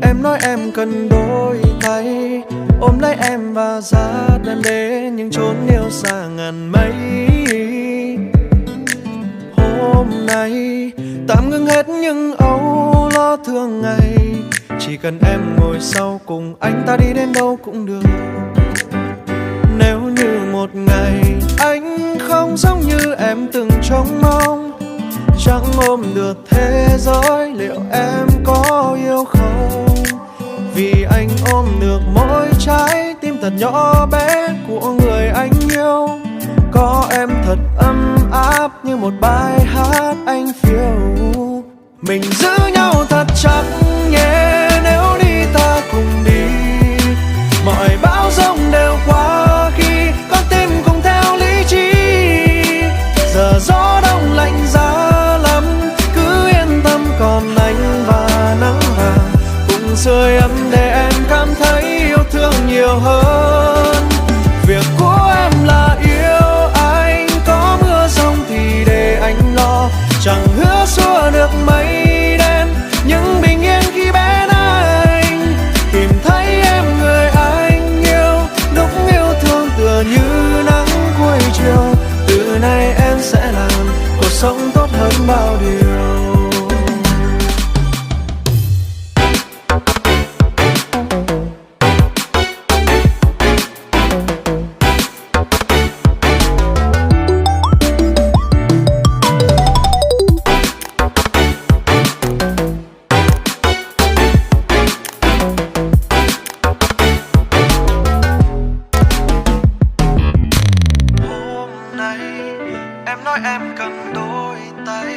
Em nói em cần đôi tay ôm lấy em và dắt em đến những chốn yêu xa ngàn mây. Hôm nay tạm ngưng hết những âu lo thường ngày, chỉ cần em ngồi sau cùng anh ta đi đến đâu cũng được. Nếu như một ngày anh không giống như em từng trông mong, chẳng ôm được thế giới, liệu em có yêu không? Vì anh ôm được mỗi trái tim thật nhỏ bé của người anh yêu. Có em thật ấm áp như một bài hát anh phiêu. Mình giữ nhau thật chặt nhé, nếu đi ta cùng đi. Mọi bão giông đều qua khi con tim cùng theo lý trí. Giờ gió đông lạnh giá lắm, cứ yên tâm còn anh và nắng vàng cùng sưởi ấm để em cảm thấy yêu thương nhiều hơn. Việc của em là yêu anh, có mưa giông thì để anh lo. Chẳng hứa xua được mây đen, nhưng bình yên khi bên anh. Tìm thấy em người anh yêu, lúc yêu thương tựa như nắng cuối chiều. Từ nay em sẽ làm cuộc sống tốt hơn bao điều. Em nói em cần đôi tay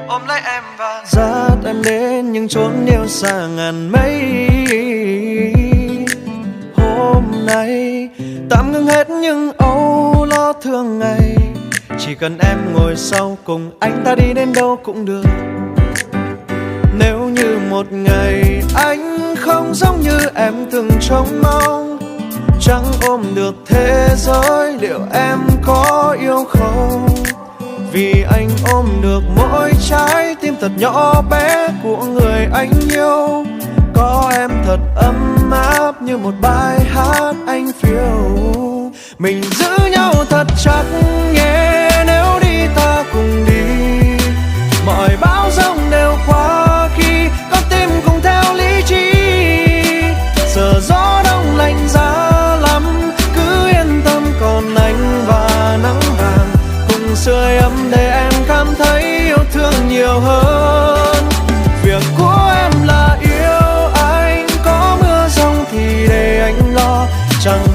ôm lấy em và dắt em đến những chốn yêu xa ngàn mây. Hôm nay tạm ngưng hết những âu lo thường ngày, chỉ cần em ngồi sau cùng anh ta đi đến đâu cũng được. Nếu như một ngày anh không giống như em từng trông mong, chẳng ôm được thế giới, liệu em có yêu không? Vì anh ôm được mỗi trái tim thật nhỏ bé của người anh yêu. Có em thật ấm áp như một bài hát anh phiêu. Mình giữ nhau thật chặt nhé, nếu đi ta cùng đi. Mọi bão giông đều qua khi con tim cùng theo lý trí. Giờ gió đông lạnh giá lắm, cứ yên tâm còn anh và nắng vàng cùng sưởi ấm để em cảm thấy yêu thương nhiều hơn. Việc của em là yêu anh, có mưa giông thì để anh lo. Chẳng